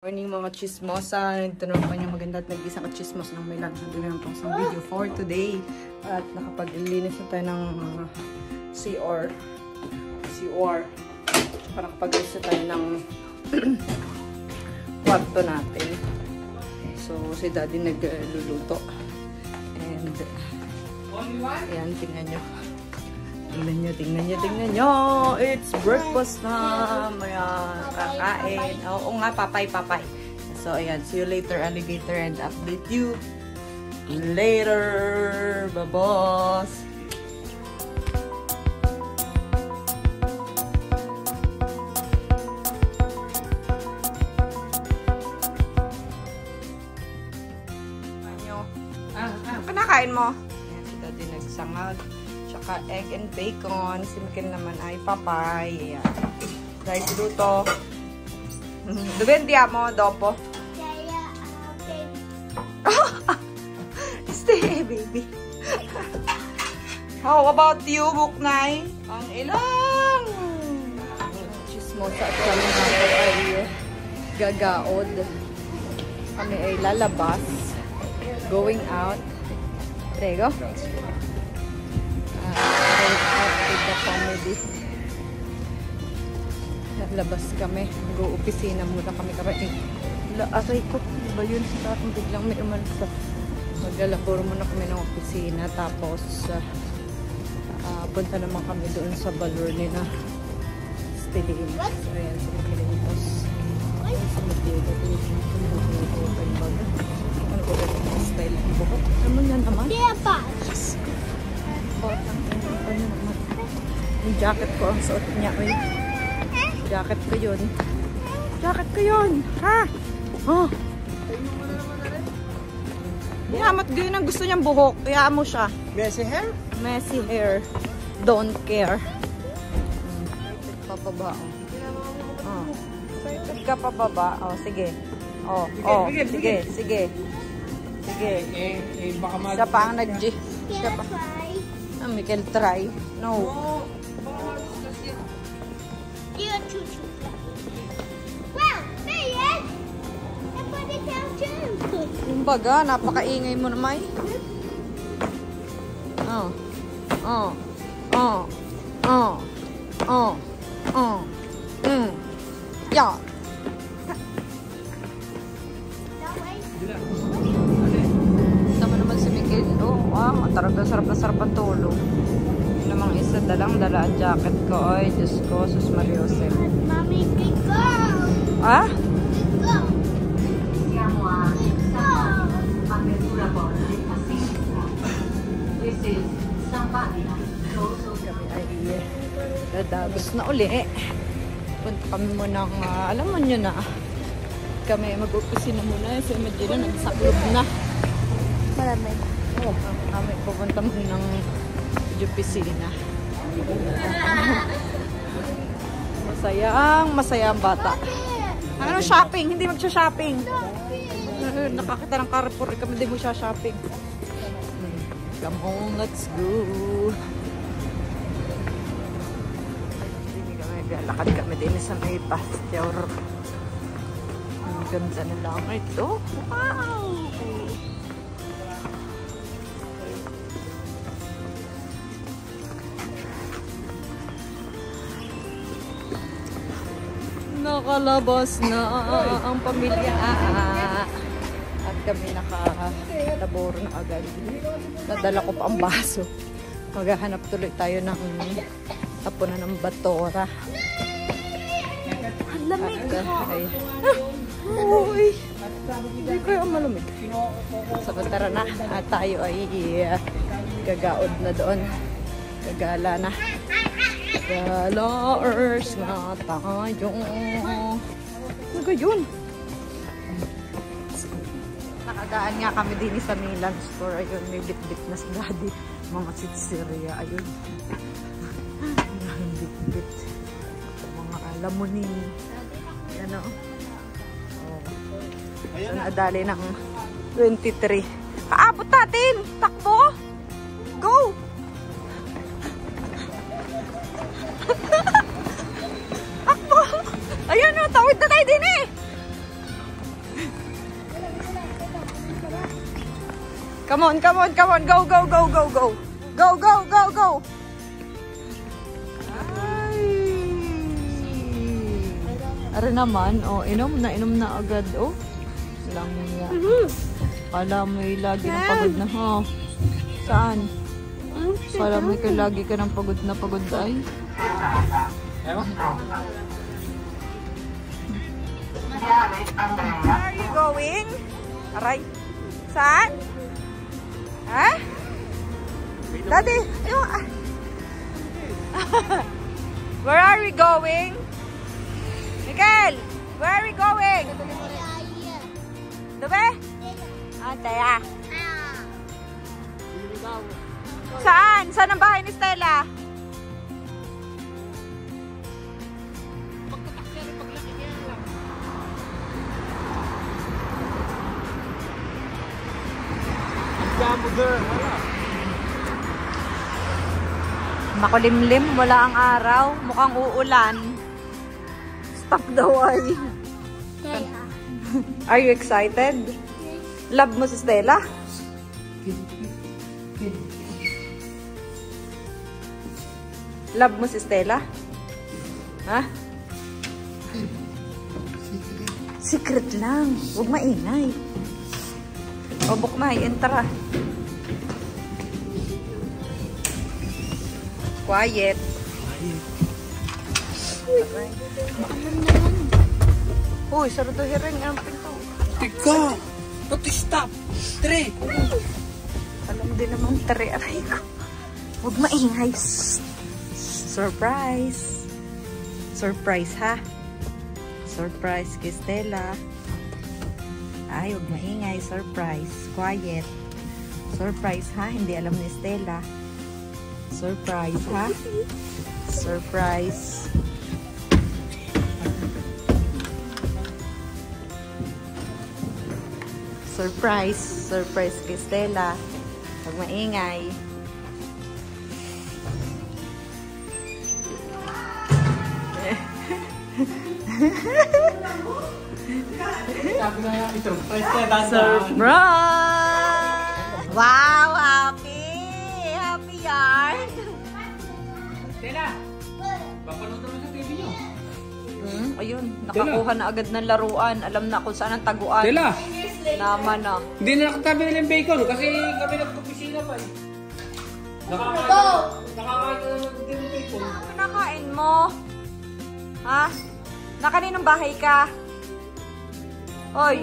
Morning mga chismosa. Ito naman pa yung maganda at nag-isang chismos ng Milan. Hindi naman pang isang video for today. At nakapag-linis na tayo ng CR. Para nakapag-linis na tayo ng kwarto natin. So, si Daddy nagluluto. And, ayan, tingnan nyo. Tingnan nyo. It's breakfast na. Ayan, kakain. Oo nga, papay. So, ayan. See you later, alligator. And update you later. Babos. Kinakain mo? Ayan, si Daddy nagsangag. Tsaka egg and bacon. Si Mikel naman ay papay. Ayan. Dahil luto. Dubendia mo, dopo. Stay, baby. How about you, Buknay? Ang ilang. Chismosa at kami ay gagaod. Kami ay lalabas. Going out. Prego. With the family. Labas kami. Mag-opisina muna kami karating. Aray ko. Diba yun? Parang biglang may umalis. Maglalabor muna kami ng opisina. Tapos, punta naman kami doon sa balor ni na Stilin. So, ayan. Sa Magdilitos. Sa Magdilitos. Ano ko rin yung style ng buhok? Ano yan naman? Yes! Yung jacket ko ang suot niya. Jacket ko yun. Ha? Oh. Yamat ganyan ang gusto niyang buhok. Kaya mo siya. Messy hair? Messy hair. Don't care. Papaba. Oh. Excited ka papaba. Oh, sige. Oh, sige. Siya pa ang nag-G. Siya pa. Mikel, try. No. Yung baga, napakaingay mo naman. Yeah. Sama naman si Mikel. Oh, wow. Talagang sarap ang tulog. Yung namang isa dala ang jacket ko. Ay, Diyos ko. Sus Mariose. Mommy, big girl. Ah? Kami ay dadagos na uli. Punta kami muna ng, alam mo nyo na, kami mag-opisina muna. So, imagine na, nagsaklob na. Malamig. Oo, kami pupunta muna ng opisina. Masaya ang bata. Ano shopping? Hindi magsha-shopping. Nakakita ng Carrefour kami, hindi mo siya shopping. Come on, let's go. Lakad kami din sa may pasture. Ang ganda na lang ito. Wow! Nakalabas na ang pamilya. At kami nakalabor na agad. Nadala ko pa ang baso. Maghahanap tuloy tayo ng tapunan ng batora. Ang lamig ha. Uy! Hindi kaya malamig. So, tara na. At tayo ay gagaod na doon. Gagala na. Galars na tayo. Ano yun? Nakagaan nga kami din sa Milan store. Ayun, may bit-bit na si Daddy. Mga sitsirya. Ayun. Bit-bit. Mga lamunin. Ano? Oh. So, nadali ng 23. Kaabot natin! Takbo! Go! Takbo! Ayun o, tawid na tayo din eh! Come on, come on, come on. Go, go, go, go, go. Go, go, go, go. Ay. Are naman, oh, inom na agad, oh. Lang niya. Kala mo lagi na pagod na, ha? Saan? Kala mo lagi ka ng pagod na pagod ay. Where are you going? Aray. Saan? Ha? Daddy, yung... Where are we going? Miguel, where are we going? Dobe? Taya. Saan? Saan ang bahay ni Stella? Makulimlim, wala ang araw. Mukhang uulan. Stop daw ay. Are you excited? Love mo si Stella? Love mo si Stella? Ha? Secret lang. Huwag maingay. O, bukmay. Entra. Quiet. Uy, sarado hiring ang pinto. Tika! What is stop? 3! Alam din naman, tari aray ko. Huwag maingay. Surprise. Surprise, ha? Surprise kay Stella. Ay, huwag maingay. Surprise. Quiet. Surprise, ha? Hindi alam ni Stella. Surprise, ha? Surprise. Surprise. Surprise kay Stella. Huwag maingay. Surprise! Wow! Happy! Happy yarn! Stella! Papanood naman sa TV nyo. Ayun, nakakuha na agad ng laruan. Alam na kung saan ang taguan. Stella! Naman na. Hindi na nakatabi nila yung bacon kasi kami nagkupisina pa eh. Nakakain na ng bacon. Ano pinakain mo? Ha? Na kaninong bahay ka? Oy!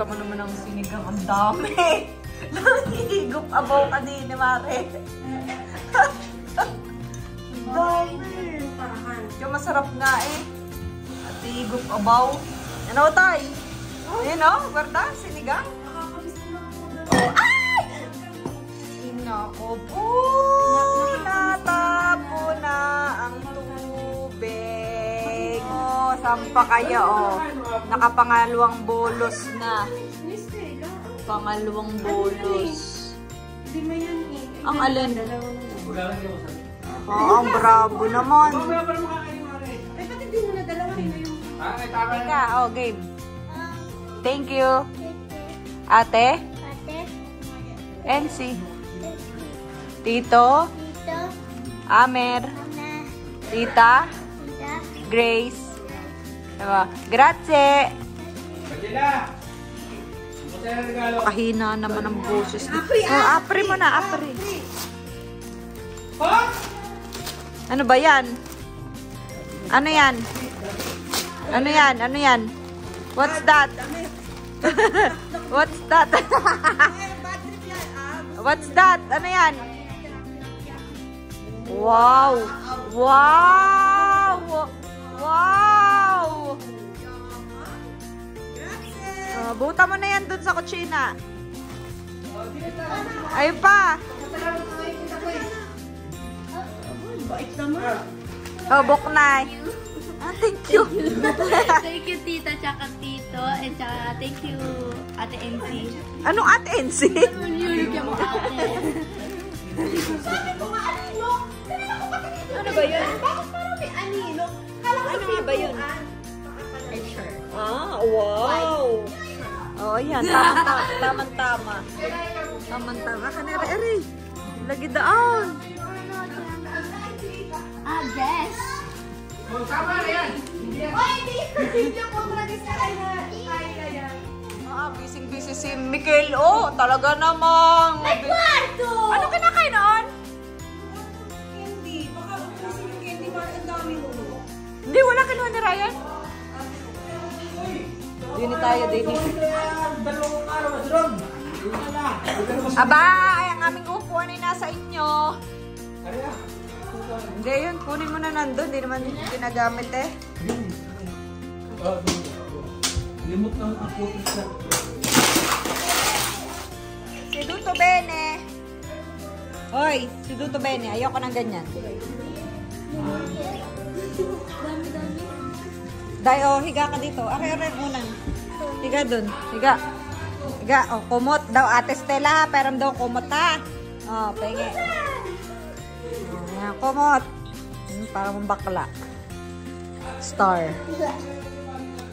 Tama naman ang sinigang. Ang dami! Nakihigop abaw ka din, Mare. Dami! Yung masarap nga eh. At higop abaw. Ano tay? Ayun o, Berda, sinigang. Ay! Inako po! Natapo na ang tubig. Oh, sampa kayo oh. Nakapangalawang bolos na. Pangalawang bolos. Ang alin? Oh, ang bravo naman. Teka, oh, game. Thank you. Ate? NC. Tito? Amer? Tita? Grace? Diba? Grazie! Kahina naman ang boses. Oh, apre mo na, apre. Ano ba yan? Ano yan? Ano yan? Ano yan? What's that? What's that? What's that? Ano yan? Wow! Wow! Wow! Buta mo na yan dun sa kutsina. Ayun pa. Oh, buknay. Thank you. Thank you, tita, tsaka tito, and tsaka thank you, ate NC. Anong ate NC? Yung ate. Ano ba yun? Bakit parang may anino? Kala ko Ano ba yun? Ah, Wow! Oh, yan. Tamang-tama. Tamang-tama. Kanira, eri. Lagi daon. Ah, guess. Tama na yan. Busy-busy si Miguel. Oh, talaga namang. Kwarto! Ano kinakain noon? Candy. Baka ubusin yung candy. Bakit ang dami mo? Hindi, wala kinuha ni Ryan. Dini tayo, Dini. Dalawang araw na doon. Aba, ay ang aming upuan ay nasa inyo. Kaya. Hindi yun, kunin mo na nandun. Hindi naman ginagamit eh. Limot ng putis na. Si Duto Bene. Hoy, si Duto Bene. Ayoko ng ganyan. Day, oh, higa ka dito. Are muna. Higa dun. Higa. Higa. Oh, kumot daw. Ate Stella, ha. Peram daw kumot, ha. Oh, penge. Ayan, kumot. Para mong bakla. Star.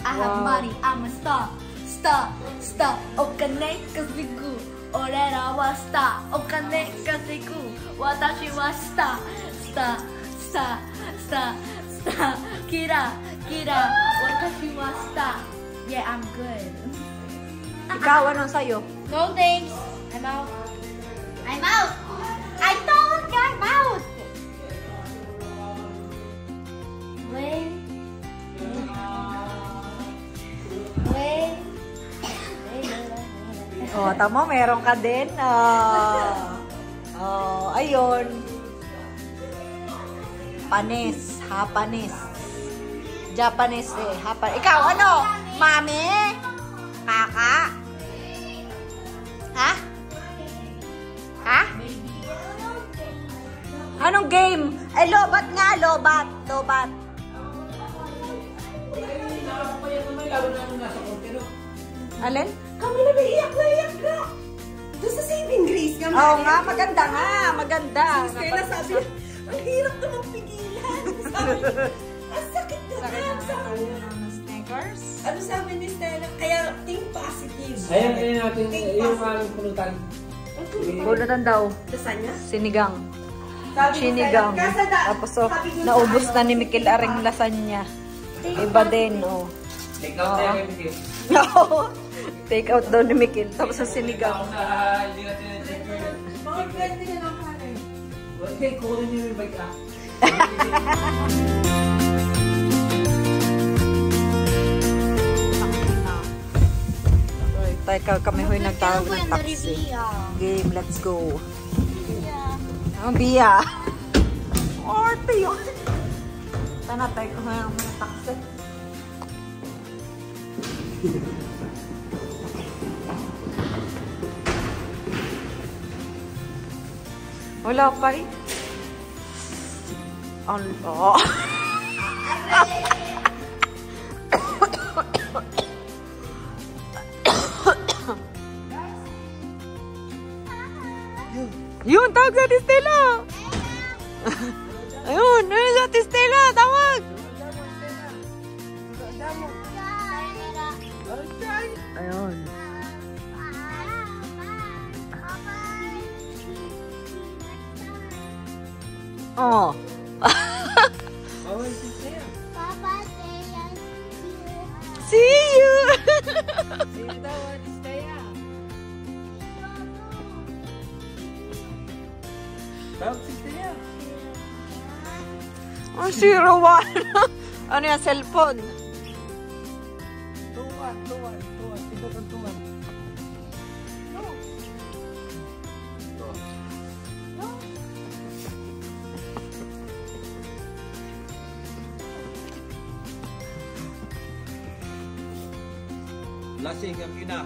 I have money, I'm a star. Star, star. Okane kaziku. Orera wa star. Okane kaziku. Watashi wa star. Star, star, star, star. Kira, kira. Watashi wa star. Yeah, I'm good. Ikaw, anong sa'yo? No thanks. I'm out. I'm out. I told you I'm out. Wait. Wait. Oh, tama, meron ka din. Oh, ayun. Panis, Hapanis. Japanese eh, Ikaw, ano? Mami? Kaka? Ha? Ha? Anong game? Eh, lobat nga, lobat. Lobat. Lalo na nung nasa konti, no? Alin? Kami na iyak ka. Doon sa saving grace ka. Oo nga, maganda nga. Maganda. Si Stella sabi niya, ang hirap naman pigilan. Sabi niya, ang sakit naman. Sabi niya. Sneakers? Ano sabi ni Stella? Kaya think positive. Ayan, natin yung aming pulutan. Pulutan daw. Lasagna? Sinigang. Sabi ni Sinigang. Stella, kasada. Tapos oh, Sabi dun sa naubos ano, na ni Mikil aring lasagna. Iba din, oh. Take out na yung video. No. Take out daw ni Mikil. Tapos sa sinigang. Hindi natin na-check yun. Mga 20 na lang kanin. Hindi, kukunin niyo yung bike ah. Teka, kami ho'y nagtawag ng taxi. Game, let's go. Ang biya. Orte yun. Sana tayo ko ng taxi. Wala pa eh. Allah. Yun, tawag sa Ate Stella. Ayun, ayun sa Ate Stella, tawag. Ayun. Oh. See you. Oh, 01. Ano yan, cellphone? Tuwan. Ito kang tuwan. Lasing ang ina.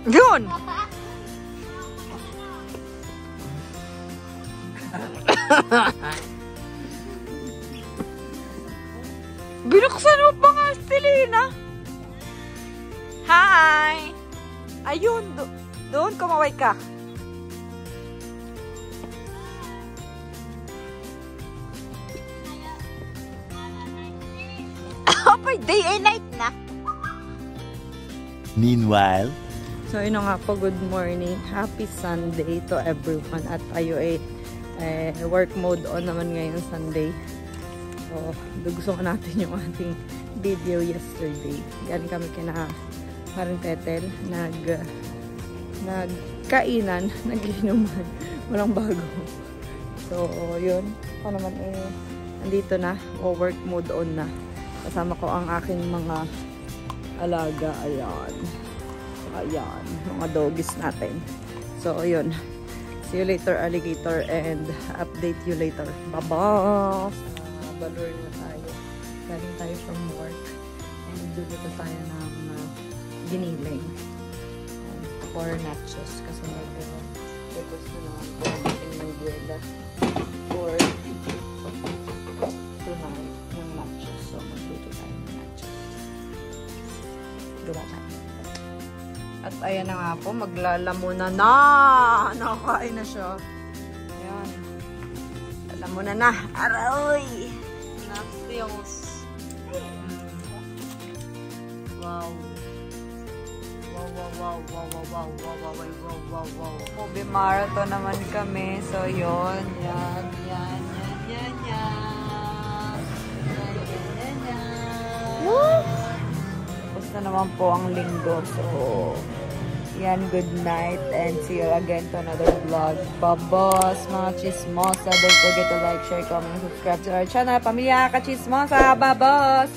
Yun. Binuksan mo pa nga, Stelina. Hi! Ayun, doon kumaway ka. pa day and night na. Meanwhile, So, yun na nga po, good morning. Happy Sunday to everyone. At tayo ay work mode on naman ngayon Sunday. So, gusto ko natin yung ating video yesterday. Galing kami kina Maring Tetel. Nagkainan, nagiinuman. Walang bago. So, yun. Ako naman nandito na. O work mode on na. Kasama ko ang aking mga alaga. Ayan. Ayan, mga doggies natin. So, yun. See you later, alligator, and update you later. Bye-bye! Balor na tayo. Galing tayo from work. And dito tayo ng giniling. For nachos. Kasi nag-request na naman po natin ng duela. For tonight ng nachos. So, magluto tayo ng nachos. Gawa tayo. At ayan na nga po, maglalamuna na. Nakakain na siya. Ayan. Lalamuna na. Aroy! Nastios. Wow. Wow. Movie marathon naman kami. So, yun. Yan. Tapos na naman po ang linggo. So, yan, good night and see you again to another vlog. Babos, mga chismosa. Don't forget to like, share, comment, and subscribe to our channel. Pamilya Ka Chismosa, babos!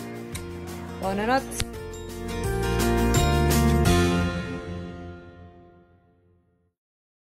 Bonanots!